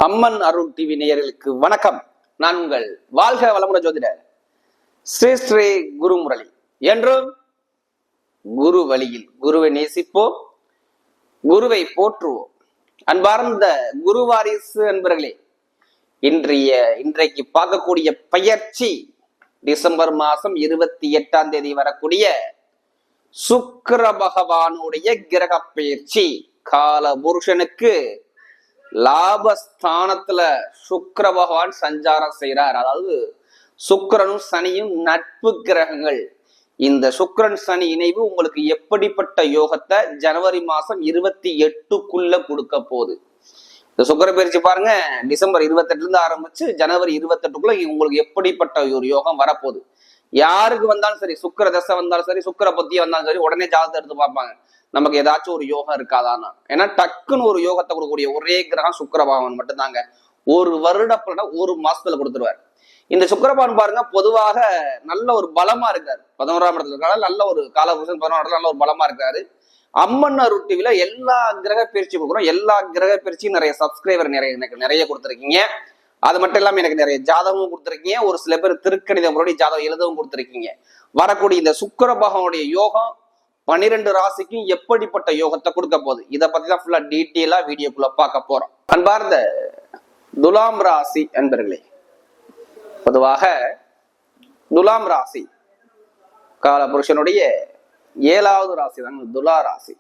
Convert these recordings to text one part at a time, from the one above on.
அம்மன் அருள் TV நேயர்களுக்கு வணக்கம். நான் உங்கள் வாழ்க வளமுடன் ஜோதிடர் ஸ்ரீ ஸ்ரீ குரு முரளி. என்றும் குரு வழியில் குருவை நேசிப்போம், குருவை போற்றுவோம். அன்பார்ந்த குரு வாரிசு அன்பர்களே, இன்றைக்கு பார்க்கக்கூடிய பயிற்சி டிசம்பர் மாசம் 28ஆம் தேதி வரக்கூடிய சுக்கிர பகவானுடைய கிரக பயிற்சி. கால புருஷனுக்கு லாபஸ்தானத்துல சுக்கிர பகவான் சஞ்சாரம் செய்யறார். அதாவது சுக்கிரனும் சனியும் நட்பு கிரகங்கள். இந்த சுக்கிரன் சனி இணைவு உங்களுக்கு எப்படிப்பட்ட யோகத்தை ஜனவரி மாசம் 28க்குள்ள கொடுக்க போகுது. இந்த சுக்கிர பயிற்சி பாருங்க, டிசம்பர் 28 இருந்து ஆரம்பிச்சு ஜனவரி 28க்குள்ள உங்களுக்கு எப்படிப்பட்ட ஒரு யோகம் வரப்போகுது. யாருக்கு வந்தாலும் சரி, சுக்கிர தசை வந்தாலும் சரி, சுக்கிர புத்திய வந்தாலும் சரி, உடனே ஜாதகத்தை எடுத்து பார்ப்பாங்க, நமக்கு ஏதாச்சும் ஒரு யோகம் இருக்காதானா. ஏன்னா டக்குன்னு ஒரு யோகத்தை கொடுக்கக்கூடிய ஒரே கிரகம் சுக்கிர பகவான் மட்டும்தாங்க. ஒரு வருட பலனை ஒரு மாசத்துல கொடுத்துருவார். இந்த சுக்கிர பகவான் பாருங்க, பொதுவாக நல்ல ஒரு பலமா இருக்காரு. 11ஆம் இடத்துல இருக்காரு. நல்ல ஒரு காலபுருஷன் 11ஆம் இடத்துல நல்ல ஒரு பலமா இருக்காரு. அம்மன் அருள் டிவில எல்லா கிரக பயிற்சி கொடுக்குறோம். எல்லா கிரக பயிற்சியும் நிறைய சப்ஸ்கிரைபர் நிறைய கொடுத்துருக்கீங்க. அது மட்டும் இல்லாம எனக்கு நிறைய ஜாதகமும் கொடுத்துருக்கீங்க. ஒரு சில பேர் திருக்கணித முறைய ஜாதகம் எழுதவும் கொடுத்துருக்கீங்க. வரக்கூடிய இந்த சுக்கிர பகவானுடைய யோகம் 12 ராசிக்கும் எப்படிப்பட்ட யோகத்தை கொடுக்க போகுது, இதை பத்தி தான் ஃபுல்லா டீட்டெயிலா வீடியோக்குள்ள பார்க்க போறோம். அன்பார்ந்த துலாம் ராசி அன்பர்களே, பொதுவாக துலாம் ராசி கால புருஷனுடைய 7வது ராசி தான் துலா ராசி.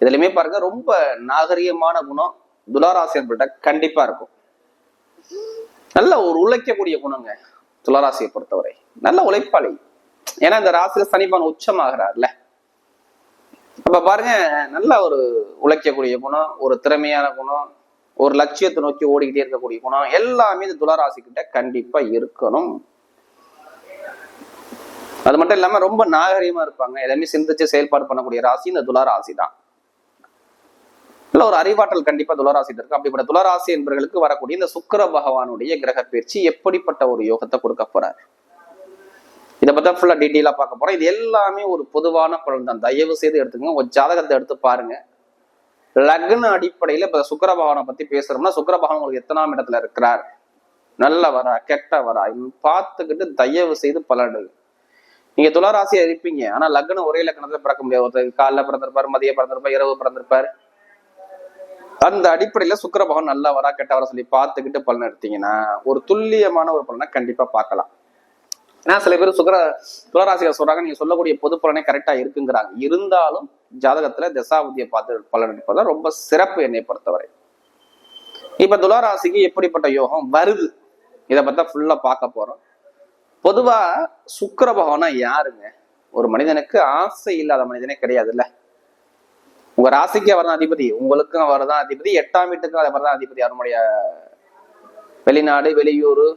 இதுலயுமே பாருங்க, ரொம்ப நாகரிகமான குணம் துலா ராசி என்பட்ட கண்டிப்பா இருக்கும். நல்ல ஒரு உழைக்கக்கூடிய குணங்க துளாராசியை பொறுத்தவரை. நல்ல உழைப்பாளி. ஏன்னா இந்த ராசியில சனிபான் உச்சமாகிறார்ல. அப்ப பாருங்க, நல்ல ஒரு உழைக்கக்கூடிய குணம், ஒரு திறமையான குணம், ஒரு லட்சியத்தை நோக்கி ஓடிக்கிட்டே இருக்கக்கூடிய குணம் எல்லாமே இந்த துளாராசி கிட்ட கண்டிப்பா இருக்கணும். அது மட்டும் இல்லாம ரொம்ப நாகரீகமா இருப்பாங்க. எல்லாமே சிந்திச்சு செயல்பாடு பண்ணக்கூடிய ராசி இந்த துளாராசி தான். இல்ல ஒரு அறிவாற்றல் கண்டிப்பா துளாராசி இருக்கு. அப்படிப்பட்ட துளாராசி என்பவர்களுக்கு வரக்கூடிய இந்த சுக்கிர பகவானுடைய கிரக பயிற்சி எப்படிப்பட்ட ஒரு யோகத்தை கொடுக்க போறார், இதை பத்தி ஃபுல்லா டீட்டெயிலா பார்க்க போறோம். இது எல்லாமே ஒரு பொதுவான பலன் தான். தயவு செய்து எடுத்துக்கோங்க. ஒரு ஜாதகத்தை எடுத்து பாருங்க. லக்ன அடிப்படையில இப்ப சுக்கிர பகவானை பத்தி பேசுறோம்னா, சுக்கிர பகவான் உங்களுக்கு எத்தனாம் இடத்துல இருக்கிறார், நல்ல வரா கெட்ட வரா பார்த்துக்கிட்டு தயவு செய்து பலன். நீங்க துளாராசியா இருப்பீங்க, ஆனா லக்னம் ஒரே லக்னத்துல பிறக்க முடியாது. ஒருத்தர் காலைல பிறந்திருப்பார், மதியம் பிறந்திருப்பார், இரவு பிறந்திருப்பார். அந்த அடிப்படையில சுக்கிர பகவான் நல்லா வரா கெட்ட வர சொல்லி பார்த்துக்கிட்டு பலன் எடுத்தீங்கன்னா ஒரு துல்லியமான ஒரு பலனை கண்டிப்பா பார்க்கலாம். ஏன்னா சில பேர் துளாராசிகள் சொல்றாங்க, நீங்க சொல்லக்கூடிய பொது பலனே கரெக்டா இருக்குங்கிறாங்க. இருந்தாலும் ஜாதகத்துல தசாபதியை பார்த்து பலன் எடுப்பதான் ரொம்ப சிறப்பு என்னை பொறுத்தவரை. இப்ப துளாராசிக்கு எப்படிப்பட்ட யோகம் வருது, இதை பத்தி ஃபுல்லா பார்க்க போறோம். பொதுவா சுக்கிர பகவானா யாருங்க? ஒரு மனிதனுக்கு ஆசை இல்லாத மனிதனே கிடையாதுல்ல. உங்க ராசிக்கு அவர்தான் அதிபதி, உங்களுக்கும் அவர்தான் அதிபதி, 8ஆம் வீட்டுக்கும் அவர்தான் அதிபதி. அவருடைய வெளிநாடு, வெளியூர்,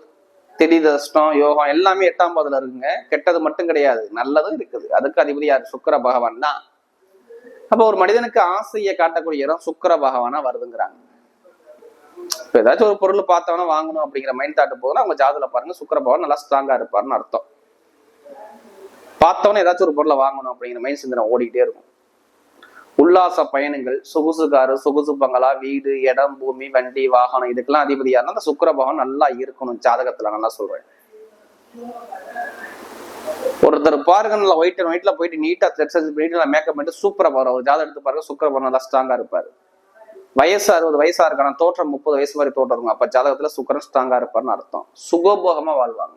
திடீர்ஷ்டம், யோகம் எல்லாமே 8ஆம் பாவத்துல இருக்குங்க. கெட்டது மட்டும் கிடையாது, நல்லதும் இருக்குது. அதுக்கு அதிபதி யார்? சுக்கிர பகவான் தான். அப்ப ஒரு மனிதனுக்கு ஆசையை காட்டக்கூடிய இடம் சுக்கிர பகவானா வருதுங்கிறாங்க. இப்ப ஏதாச்சும் ஒரு பொருள் பார்த்தவன வாங்கணும் அப்படிங்கிற மைண்ட் தாட்டு போதுன்னா அவங்க ஜாதகத்துல பாருங்க, சுக்கிர பகவான் நல்லா ஸ்ட்ராங்கா இருப்பாருன்னு அர்த்தம். பார்த்தவன ஏதாச்சும் ஒரு பொருளை வாங்கணும் அப்படிங்கிற மைண்ட் சிந்தனை ஓடிக்கிட்டே இருக்கும். உல்லாச பயணங்கள், சொகுசு காரு, சொகுசு பங்களா, வீடு, இடம், பூமி, வண்டி, வாகனம், இதுக்கெல்லாம் அதிபதியா இருந்தா அந்த சுக்கிர பகவான் நல்லா இருக்கணும் ஜாதகத்துல. நல்லா சொல்றேன். ஒருத்தர் பாருங்க, நல்லா ஒயிட் அண்ட் ஒயிட்ல போயிட்டு நீட்டா மேக்கப் பண்ணிட்டு சூப்பரா பாரு. ஒரு ஜாதகம் எடுத்து பாருங்க, சுக்கிர பகவான் நல்லா ஸ்ட்ராங்கா இருப்பாரு. வயசு 60 வயசா இருக்கான தோற்றம் 30 வயசு மாதிரி தோற்றம் இருக்கும். அப்ப ஜாதகத்துல சுக்கிரன் ஸ்ட்ராங்கா இருப்பாருன்னு அர்த்தம். சுகபோகமா வாழ்வாங்க.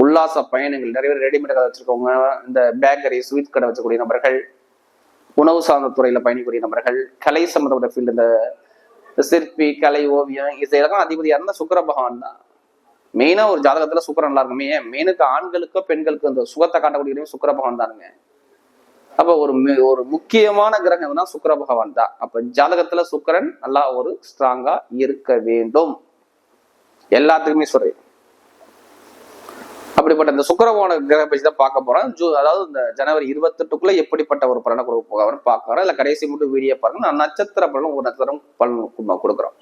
உல்லாச பயணங்கள், நிறைய பேர் ரெடிமேட் கடை வச்சிருக்கவங்க, இந்த பேக்கரி, ஸ்வீட் கடை வச்சக்கூடிய நபர்கள், உணவு சார்ந்த துறையில பயணிக்கூடிய நபர்கள், கலை சம்பந்தப்பட்ட ஃபீல்டு, இந்த சிற்பி, கலை, ஓவியம், இதெல்லாம் அதிபதியா இருந்தா சுக்கிர பகவான் தான். மெயினா ஒரு ஜாதகத்துல சுக்கிரன் நல்லா இருக்குமே. மெயினுக்கு ஆண்களுக்கோ பெண்களுக்கு இந்த சுகத்தை காட்டக்கூடிய சுக்கிர பகவான் தானுங்க. அப்ப ஒரு முக்கியமான கிரகம் தான் சுக்கிர பகவான் தான். அப்ப ஜாதகத்துல சுக்கிரன் நல்லா ஒரு ஸ்ட்ராங்கா இருக்க வேண்டும். எல்லாத்துக்குமே சொல்றேன். அப்படிப்பட்ட இந்த சுக்கிர பகவான கிரக பயிற்சி தான் பார்க்க போறோம். அதாவது இந்த ஜனவரி 28க்குள்ள எப்படிப்பட்ட ஒரு பலனை கொடுக்க போகிறோம் பார்க்க வரோம். இல்ல கடைசி மட்டும் வீடியோ பாருங்க. நான் நட்சத்திர பலன் ஒரு நட்சத்திரம் பலன் கொடுக்குறோம்.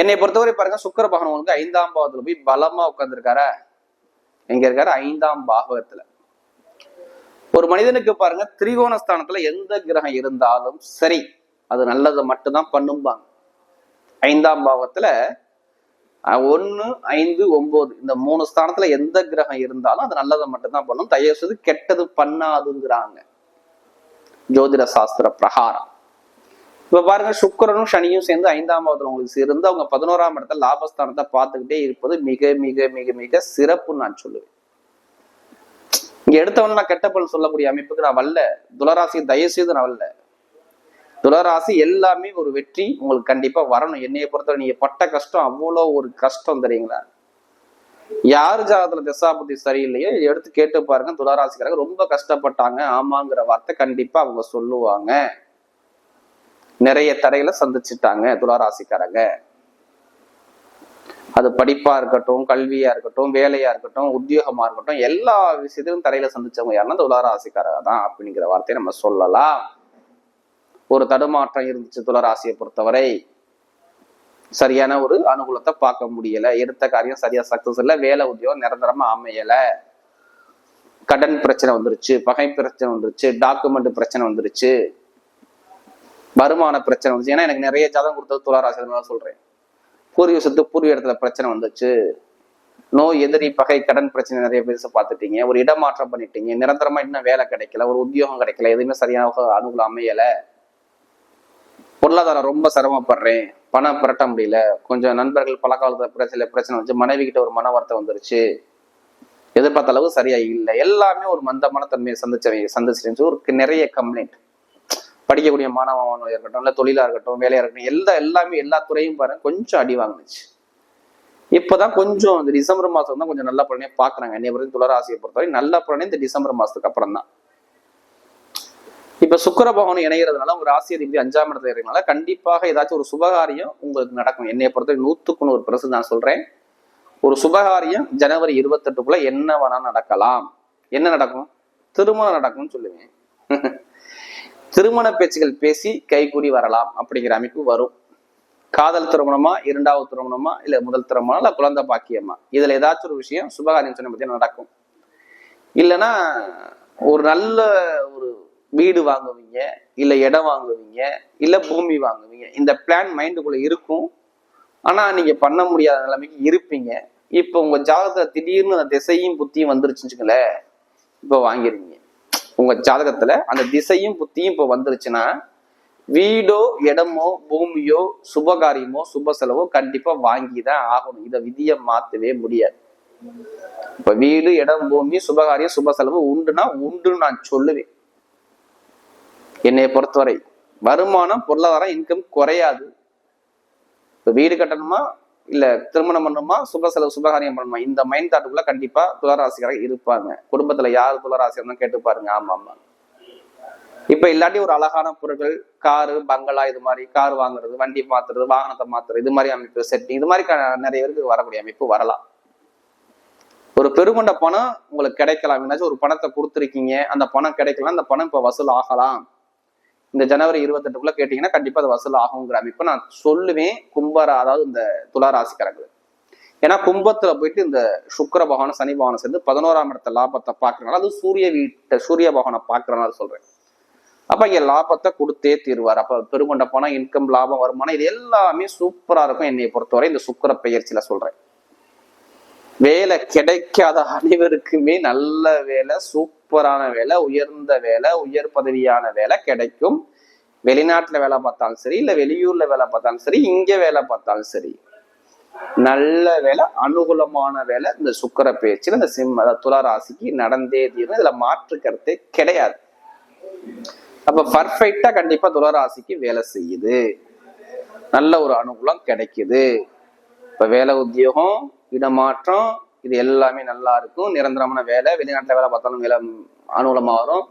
என்னை பொறுத்தவரை பாருங்க, சுக்கிர பகவான் வந்து 5ஆம் பாவத்துல போய் பலமா உட்கார்ந்துருக்காரா. எங்க இருக்காரு? 5ஆம் பாவகத்துல. ஒரு மனிதனுக்கு பாருங்க, திரிகோண ஸ்தானத்துல எந்த கிரகம் இருந்தாலும் சரி அது நல்லதை மட்டும்தான் பண்ணும்பாங்க. 5ஆம் பாவத்துல 1, 5, 9 இந்த 3 ஸ்தானத்துல எந்த கிரகம் இருந்தாலும் அது நல்லதை மட்டும்தான் பண்ணும். தயவு செய்து கெட்டது பண்ணாதுங்கிறாங்க ஜோதிட சாஸ்திர பிரகாரம். இப்ப பாருங்க, சுக்கிரனும் சனியும் சேர்ந்து 5ஆம் பாவத்துல உங்களுக்கு சேர்ந்து அவங்க 11ஆம் இடத்துல லாபஸ்தானத்தை பார்த்துக்கிட்டே இருப்பது மிக மிக மிக மிக சிறப்புன்னு நான் சொல்லுவேன். இங்க எடுத்தவன நான் கெட்ட பலன் சொல்லக்கூடிய அமைப்புக்கு நான் வரல. துளராசி தயவு செய்து நான் வரல. துளராசி எல்லாமே ஒரு வெற்றி உங்களுக்கு கண்டிப்பா வரணும். என்னைய பொறுத்தவரை நீங்க பட்ட கஷ்டம் அவ்வளோ ஒரு கஷ்டம் தெரியுங்களா. யாரு ஜாதகத்துல திசாபுத்தி சரியில்லையோ எடுத்து கேட்டு பாருங்க. துளராசிக்காரங்க ரொம்ப கஷ்டப்பட்டாங்க ஆமாங்கிற வார்த்தை கண்டிப்பா அவங்க சொல்லுவாங்க. நிறைய தடைகளை சந்திச்சுட்டாங்க துளராசிக்காரங்க. அது படிப்பா இருக்கட்டும், கல்வியா இருக்கட்டும், வேலையா இருக்கட்டும், உத்தியோகமா இருக்கட்டும், எல்லா விஷயத்திலும் தடையில சந்திச்சவங்க யாருன்னா துளராசிக்காரங்க தான் அப்படிங்கிற வார்த்தையை நம்ம சொல்லலாம். ஒரு தடுமாற்றம் இருந்துச்சு துளராசியை பொறுத்தவரை. சரியான ஒரு அனுகூலத்தை பார்க்க முடியல, எடுத்த காரியம் சரியா சக்சஸ் இல்லை, வேலை உத்தியோகம் நிரந்தரமா அமையல, கடன் பிரச்சனை வந்துருச்சு, பகை பிரச்சனை வந்துருச்சு, டாக்குமெண்ட் பிரச்சனை வந்துருச்சு, வருமான பிரச்சனை வந்துச்சு. ஏன்னா எனக்கு நிறைய ஜாதகம் கொடுத்தது துளராசி சொல்றேன். பூர்வீக சொத்து பூர்வீக இடத்துல பிரச்சனை வந்துச்சு, நோய் எதிரி பகை கடன் பிரச்சனை நிறைய பேச பார்த்துட்டீங்க, ஒரு இடமாற்றம் பண்ணிட்டீங்க, நிரந்தரமா இன்னும் வேலை கிடைக்கல, ஒரு உத்தியோகம் கிடைக்கல, எதுவுமே சரியான அனுகூலம் அமையல, பொருளாதாரம் ரொம்ப சிரமப்படுறேன், பணம் புரட்ட முடியல, கொஞ்சம் நண்பர்கள் பழக்காலத்துல பிரச்சனை வந்துச்சு, மனைவி கிட்ட ஒரு மன வருத்தம் வந்துருச்சு, எதிர்பார்த்த அளவு சரியா இல்லை, எல்லாமே ஒரு மந்தமான தன்மையை சந்திச்சு ஒரு நிறைய கம்ப்ளைண்ட். படிக்கக்கூடிய மாணவ இருக்கட்டும், இல்லை தொழிலா இருக்கட்டும், வேலையா இருக்கட்டும், எல்லாமே எல்லா துறையும் பாருங்க கொஞ்சம் அடி வாங்கினுச்சு. இப்பதான் கொஞ்சம் இந்த டிசம்பர் மாசம் தான் கொஞ்சம் நல்ல பலனே பாக்குறாங்க. என்னைய பொறுத்த துளராசியை பொறுத்தவரை நல்ல பலனே இந்த டிசம்பர் மாசத்துக்கு அப்புறம் தான். இப்ப சுக்கிர பகவான் இணைகிறதுனால உங்க ராசி அதிபதி 5ஆம் இடத்துல இருக்கிறதுனால கண்டிப்பாக ஏதாச்சும் ஒரு சுபகாரியம் உங்களுக்கு நடக்கும். என்னைய பொறுத்தவரை 100% நான் சொல்றேன், ஒரு சுபகாரியம் ஜனவரி 28க்குள்ள என்ன வேணா நடக்கலாம். என்ன நடக்கும்? திருமணம் நடக்கும்னு சொல்லுவேன். திருமண பேச்சுகள் பேசி கைகூடி வரலாம் அப்படிங்கிற அமைப்பு வரும். காதல் திருமணமா, 2வது திருமணமா, இல்ல முதல் திருமணமா, இல்ல குழந்தை பாக்கியமா, இதுல ஏதாச்சும் ஒரு விஷயம் சுபகாரியம் சொன்ன பத்தி நடக்கும். இல்லைன்னா ஒரு நல்ல ஒரு வீடு வாங்குவீங்க, இல்ல இடம் வாங்குவீங்க, இல்ல பூமி வாங்குவீங்க. இந்த பிளான் மைண்டுக்குள்ள இருக்கும். ஆனா நீங்க பண்ண முடியாத நிலைமைக்கு இருப்பீங்க. இப்ப உங்க ஜாதகத்துல திடீர்னு அந்த திசையும் புத்தியும் வந்துருச்சுங்களே, இப்ப வாங்கிருவீங்க. உங்க ஜாதகத்துல அந்த திசையும் புத்தியும் இப்ப வந்துருச்சுன்னா வீடோ இடமோ பூமியோ சுபகாரியமோ சுப செலவோ கண்டிப்பா வாங்கிதான் ஆகணும். இதை விதியை மாத்தவே முடியாது. இப்ப வீடு இடம் பூமி சுபகாரியம் சுப செலவு உண்டுன்னா உண்டுன்னு நான் சொல்லுவேன். என்னைய பொறுத்தவரை வருமானம் பொருளாதாரம் இன்கம் குறையாது. இப்ப வீடு கட்டணுமா, இல்ல திருமணம் பண்ணணுமா, சுப செலவு சுபகாரியம் பண்ணணுமா, இந்த மைண்ட் தாட்டுக்குள்ள கண்டிப்பா துளராசிக்காரங்க இருப்பாங்க. குடும்பத்துல யாரு துளராசி கேட்டு பாருங்க. ஆமா ஆமா. இப்ப இல்லாட்டி ஒரு அழகான பொருட்கள், காரு பங்களா, இது மாதிரி கார் வாங்குறது, வண்டி மாத்துறது, வாகனத்தை மாத்துறது, இது மாதிரி அமைப்பு செட்டிங், இது மாதிரி நிறைய பேருக்கு வரக்கூடிய அமைப்பு வரலாம். ஒரு பெருமண்ட பணம் உங்களுக்கு கிடைக்கலாம். என்னாச்சும் ஒரு பணத்தை கொடுத்துருக்கீங்க, அந்த பணம் கிடைக்கலாம், அந்த பணம் இப்ப வசூல் ஆகலாம். இந்த ஜனவரி 28க்குள்ள கேட்டீங்கன்னா கண்டிப்பா அது வசூல் ஆகுங்கிற அமைப்பு நான் சொல்லுவேன். அதாவது இந்த துளாராசிக்காரங்களுக்கு. ஏன்னா கும்பத்துல போயிட்டு இந்த சுக்கிர பகவான் சனி பகவானை சேர்ந்து 11ஆம் இடத்த லாபத்தை பாக்குறதுனால, அது சூரிய பகவானை பாக்குறதுனால சொல்றேன். அப்ப இங்க லாபத்தை கொடுத்தே தீர்வார். அப்ப பெருமண்ட பணம், இன்கம், லாபம், வருமானம், இது எல்லாமே சூப்பரா இருக்கும். என்னை பொறுத்தவரை இந்த சுக்கிர பெயர்ச்சியில சொல்றேன். வேலை கிடைக்காத அனைவருக்குமே நல்ல வேலை, சூப்பரான வேலை, உயர்ந்த வேலை, உயர் பதவியான வேலை கிடைக்கும். வெளிநாட்டுல வேலை பார்த்தாலும் சரி, இல்ல வெளியூர்ல வேலை பார்த்தாலும் சரி, இங்க வேலை பார்த்தாலும் சரி, நல்ல வேலை, அனுகூலமான வேலை இந்த சுக்கிர பேச்சில் இந்த துளாராசிக்கு நடந்தே தீரும். இதுல மாற்று கருத்தே கிடையாது. அப்ப பர்ஃபெக்டா கண்டிப்பா துளாராசிக்கு வேலை செய்யுது, நல்ல ஒரு அனுகூலம் கிடைக்குது. இப்ப வேலை உத்தியோகம் இடமாற்றம் இது எல்லாமே நல்லா இருக்கும். நிரந்தரமான வேலை, வெளிநாட்டுல வேலை பார்த்தாலும் வேலை அனுகூலமா வரும்.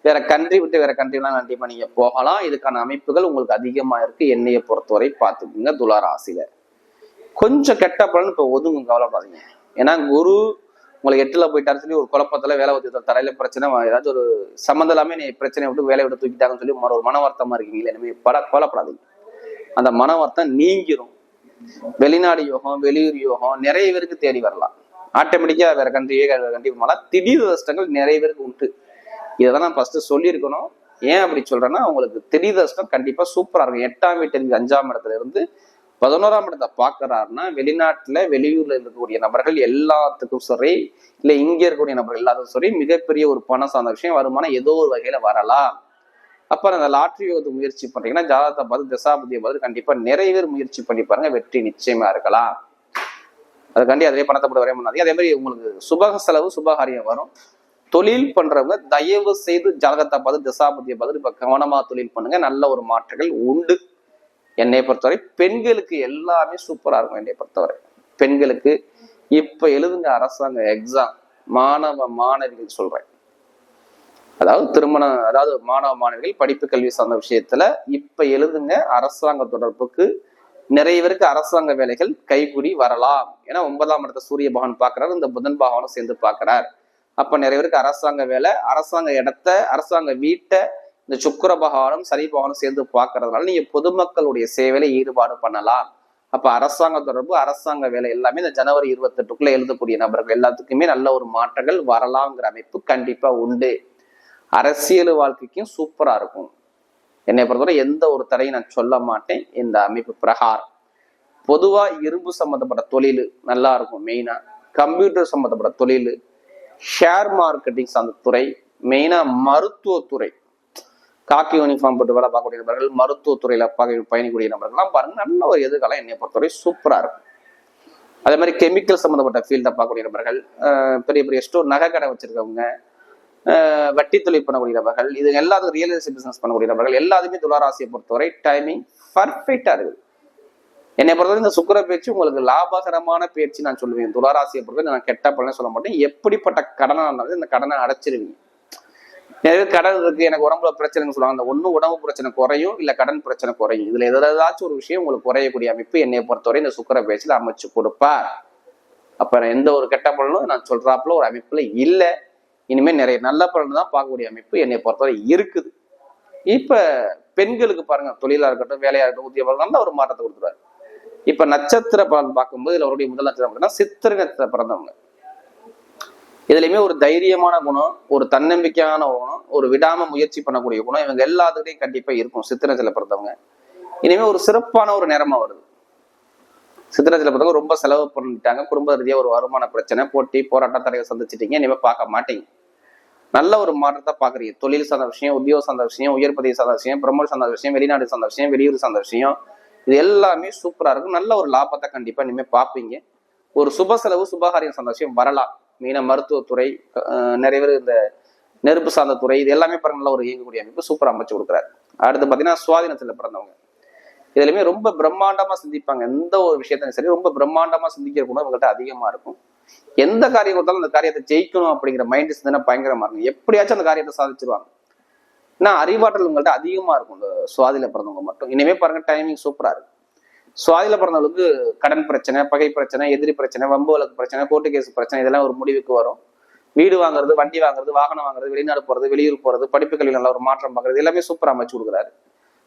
வேற கண்ட்ரி விட்டு வேற கண்ட்ரிலாம் கண்டிப்பா நீங்க போகலாம். இதுக்கான அமைப்புகள் உங்களுக்கு அதிகமா இருக்கு. என்னைய பொறுத்தவரை பார்த்துக்குங்க. துளாராசியில கொஞ்சம் கெட்ட பலன் இப்ப ஒதுங்க, கவலைப்படாதீங்க. ஏன்னா குரு உங்களுக்கு 8ல போயிட்டாரு சொல்லி ஒரு குழப்பத்துல வேலை உத்தியோகத்துல தரையில பிரச்சனை, ஏதாச்சும் ஒரு சம்மந்தம் இல்லாம நீ பிரச்சனையை விட்டு வேலையை விட்டு தூக்கிட்டாங்கன்னு சொல்லி ஒரு மன வருத்தமா இருக்கீங்களே, இனிமே கவலைப்படாதீங்க. அந்த மன வருத்தம் நீங்கிரும். வெளிநாடு யோகம், வெளியூர் யோகம் நிறைய பேருக்கு தேடி வரலாம். ஆட்டோமேட்டிக்கா வேற கண்ட்ரியே வரலாம். திடீர் அதிர்ஷ்டங்கள் நிறைய பேருக்கு உண்டு. இதைதான் நான் ஃபர்ஸ்ட் சொல்லியிருக்கணும். ஏன் அப்படி சொல்றேன்னா, உங்களுக்கு திடீர் அதிர்ஷ்டம் கண்டிப்பா சூப்பரா இருக்கும். 8ஆம் வீட்டு 5ஆம் இடத்துல இருந்து 11ஆம் இடத்தை பாக்குறாருன்னா வெளிநாட்டுல வெளியூர்ல இருக்கக்கூடிய நபர்கள் எல்லாத்துக்கும் சரி, இல்ல இங்க இருக்கக்கூடிய நபர்கள் எல்லாத்துக்கும் சரி, மிகப்பெரிய ஒரு பணம் சார்ந்த விஷயம், வருமானம் ஏதோ ஒரு வகையில வரலாம். அப்ப அந்த லாட்ரி முயற்சி பண்றீங்கன்னா ஜாதகத்தை பார்த்து தசாபதியை பார்த்து கண்டிப்பா நிறைவேறு முயற்சி பண்ணி பாருங்க, வெற்றி நிச்சயமா இருக்கலாம். அதுக்காண்டி அதே பணத்தை போட வரைய பண்ணாதீங்க. அதே மாதிரி உங்களுக்கு சுபக செலவு சுபகாரியம் வரும். தொழில் பண்றவங்க தயவு செய்து ஜாதகத்தை பார்த்து தசாபதியை பார்த்து இப்ப கவனமா தொழில் பண்ணுங்க, நல்ல ஒரு மாற்றங்கள் உண்டு. என்னை பொறுத்தவரை பெண்களுக்கு எல்லாமே சூப்பரா இருக்கும். என்னை பொறுத்தவரை பெண்களுக்கு இப்ப எழுதுங்க அரசாங்க எக்ஸாம், மாணவ மாணவிகள் சொல்றேன், அதாவது திருமணம், அதாவது மாணவ மாணவிகள் படிப்பு கல்வி சார்ந்த விஷயத்துல இப்ப எழுதுங்க. அரசாங்க தொடர்புக்கு நிறைய பேருக்கு அரசாங்க வேலைகள் கைகூடி வரலாம். ஏன்னா 9ஆம் இடத்தை சூரிய பகவான் பாக்குறாரு, இந்த புதன் பகவானும் சேர்ந்து பாக்குறார். அப்ப நிறைய பேருக்கு அரசாங்க வேலை, அரசாங்க இடத்த, அரசாங்க வீட்டை இந்த சுக்கிர பகவானும் சனி பகவானும் சேர்ந்து பாக்குறதுனால நீங்க பொதுமக்களுடைய சேவையில ஈடுபாடு பண்ணலாம். அப்ப அரசாங்க தொடர்பு, அரசாங்க வேலை எல்லாமே இந்த ஜனவரி 28க்குள்ள எழுதக்கூடிய நபர்கள் எல்லாத்துக்குமே நல்ல ஒரு மாற்றங்கள் வரலாம்ங்கிற அமைப்பு கண்டிப்பா உண்டு. அரசியல் வாழ்க்கைக்கும் சூப்பரா இருக்கும். என்னை பொறுத்தவரை எந்த ஒரு தடையும் நான் சொல்ல மாட்டேன். இந்த அமைப்பு பிரகாரம் பொதுவா இரும்பு சம்பந்தப்பட்ட தொழில் நல்லா இருக்கும். மெயினா கம்ப்யூட்டர் சம்பந்தப்பட்ட தொழில், ஷேர் மார்க்கெட்டிங் சார்ந்த துறை, மெயினா மருத்துவத்துறை, காக்கி யூனிஃபார்ம் போட்டு வேலை பார்க்கக்கூடிய நபர்கள், மருத்துவத்துறையில பயணிக்கூடிய நபர்கள்லாம் பாருங்க, நல்ல ஒரு எதிர்காலம் என்னை பொறுத்தவரை சூப்பரா இருக்கும். அதே மாதிரி கெமிக்கல் சம்பந்தப்பட்ட ஃபீல்டை பார்க்கக்கூடிய நபர்கள், பெரிய பெரிய ஸ்டோர், நகை கடை வச்சிருக்கவங்க, வட்டி தொழில் பண்ணக்கூடிய நபர்கள், இது எல்லாத்துக்கும் ரியல் எஸ்டேட் பிசினஸ் பண்ணக்கூடிய நபர்கள் எல்லாத்துமே துளாராசியை பொறுத்தவரை டைமிங் பர்ஃபெக்டா இருக்குது. என்னை பொறுத்தவரை இந்த சுக்கிர பேச்சு உங்களுக்கு லாபகரமான பேச்சு நான் சொல்லுவேன். துளாராசியை பொறுத்தவரை நான் கெட்ட பலன்னு சொல்ல மாட்டேன். எப்படிப்பட்ட கடனா இருந்தாலும் இந்த கடனை அடைச்சிருவீங்க. நிறைய கடன் இருக்கு, எனக்கு உடம்புல பிரச்சனைன்னு சொல்லுவாங்க. அந்த ஒண்ணு உடம்பு பிரச்சனை குறையும், இல்ல கடன் பிரச்சனை குறையும். இதுல ஏதாச்சும் ஒரு விஷயம் உங்களுக்கு குறையக்கூடிய அமைப்பு என்னை பொறுத்தவரை இந்த சுக்கிர பேச்சுல அமைச்சு கொடுப்பார். அப்ப எந்த ஒரு கெட்ட பலனும் நான் சொல்றாப்புல ஒரு அமைப்புல இல்ல. இனிமே நிறைய நல்ல பலன் தான் பார்க்கக்கூடிய அமைப்பு என்னை பொறுத்தவரை இருக்குது. இப்ப பெண்களுக்கு பாருங்க, தொழிலா இருக்கட்டும், வேலையா இருக்கட்டும், உத்தியோகம் நல்ல ஒரு மாற்றத்தை கொடுத்துருவாரு. இப்ப நட்சத்திர பலன் பார்க்கும்போது இதுல அவருடைய முதல் நட்சத்திரம் சித்திரை நட்சத்திர பிறந்தவங்க. இதுலயுமே ஒரு தைரியமான குணம், ஒரு தன்னம்பிக்கையான குணம், ஒரு விடாம முயற்சி பண்ணக்கூடிய குணம் இவங்க எல்லாத்துக்கிட்டையும் கண்டிப்பா இருக்கும். சித்திரத்துல பிறந்தவங்க இனிமே ஒரு சிறப்பான ஒரு நேரமா வருது. சித்திரத்துல பிறந்தவங்க ரொம்ப செலவு பண்ணிட்டாங்க, குடும்ப ரீதியா ஒரு வருமான பிரச்சனை, போட்டி போராட்டம் தடையை சந்திச்சிட்டீங்க, இனிமே பார்க்க மாட்டீங்க. நல்ல ஒரு மாற்றத்தை பாக்குறீங்க. தொழில் சார்ந்த விஷயம், உத்தியோக சார்ந்த விஷயம், உயர் பதவி சார்ந்த விஷயம், பிரமோஷன் சார்ந்த விஷயம், வெளிநாடு சார்ந்த விஷயம், வெளியூர் சார்ந்த விஷயம், இது எல்லாமே சூப்பரா இருக்கும். நல்ல ஒரு லாபத்தை கண்டிப்பா இனிமே பார்ப்பீங்க. ஒரு சுப செலவு சுபகாரியம் சார்ந்த விஷயம் வரலாம். மெயினா மருத்துவத்துறை, நிறைய பேர் இந்த நெருப்பு சார்ந்த துறை, இது எல்லாமே பாருங்க நல்ல ஒரு இயங்கக்கூடிய அமைப்பு சூப்பரா அமைச்சு கொடுக்குறாரு. அடுத்து பாத்தீங்கன்னா சுவாதினத்துல பிறந்தவங்க இதுலயுமே ரொம்ப பிரம்மாண்டமா சிந்திப்பாங்க. எந்த ஒரு விஷயத்தையும் சரி ரொம்ப பிரம்மாண்டமா சிந்திக்கிற குணம் இவங்கள்ட்ட அதிகமா இருக்கும். எந்த காரியம் கொடுத்தாலும் அந்த காரியத்தை ஜெயிக்கணும் அப்படிங்கிற மைண்ட் சிந்தனை பயங்கரமா இருக்கும். எப்படியாச்சும் அந்த காரியத்தை சாதிச்சிருவாங்க. ஏன்னா அறிவாற்றல் உங்கள்ட்ட அதிகமா இருக்கும் இந்த சுவாதியில பிறந்தவங்க மட்டும். இனிமே பாருங்க டைமிங் சூப்பரா இருக்கு. சுவாதியில பிறந்தவங்களுக்கு கடன் பிரச்சனை, பகை பிரச்சனை, எதிரி பிரச்சனை, வம்பு வழக்கு பிரச்சனை, கோர்ட்டு கேஸ் பிரச்சனை, இதெல்லாம் ஒரு முடிவுக்கு வரும். வீடு வாங்குறது, வண்டி வாங்குறது, வாகனம் வாங்குறது, வெளிநாடு போறது, வெளியூர் போறது, படிப்பு கல்வியில் நல்ல ஒரு மாற்றம் பார்க்கறது, எல்லாமே சூப்பரா அமைச்சு கொடுக்குறாரு.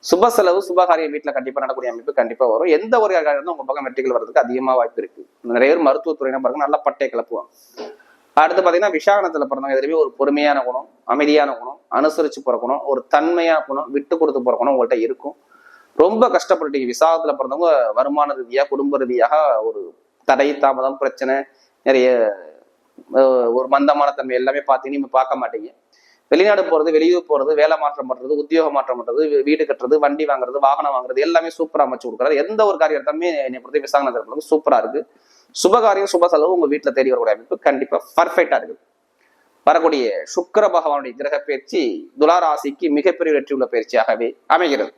சுப செலவு சுபகாரியம் வீட்டுல கண்டிப்பா நடக்கூடிய அமைப்பு கண்டிப்பா வரும். எந்த ஒரு காரியம் உங்க பக்கம் வெற்றிகள் வர்றதுக்கு அதிகமா வாய்ப்பு இருக்கு. நிறைய பேர் மருத்துவத்துறையினா பாருங்க நல்லா பட்டையை கிளப்புவாங்க. அடுத்து பாத்தீங்கன்னா விசாகனத்துல பிறந்தவங்க எதுலையுமே ஒரு பொறுமையான குணம், அமைதியான குணம், அனுசரிச்சு போற குணம், ஒரு தன்மையான குணம், விட்டு கொடுத்து போற குணம் உங்கள்கிட்ட இருக்கும். ரொம்ப கஷ்டப்பட்டுட்டீங்க. விசாகத்துல பிறந்தவங்க வருமான ரீதியா, குடும்ப ரீதியாக ஒரு தடை, தாமதம், பிரச்சனை, நிறைய ஒரு மந்தமான தன்மை எல்லாமே பார்த்தீங்கன்னா பார்க்க மாட்டீங்க. வெளிநாடு போறது, வெளியூர் போறது, வேலை மாற்றம் பண்றது, உத்தியோக மாற்றம் பண்றது, வீடு கட்டுறது, வண்டி வாங்குறது, வாகனம் வாங்குறது எல்லாமே சூப்பரா அமைச்சு கொடுக்குறாரு. எந்த ஒரு காரியம் எடுத்தாலுமே என்னை பொறுத்த விசாகனத்துல சூப்பரா இருக்கு. சுபகாரியம் சுப செலவு உங்க வீட்டுல தேடி வரக்கூடிய அமைப்பு கண்டிப்பா பர்ஃபெக்டா இருக்கு. வரக்கூடிய சுக்கிர பகவானுடைய கிரக பயிற்சி துலா ராசிக்கு மிகப்பெரிய வெற்றி உள்ள பயிற்சியாகவே அமைகிறது.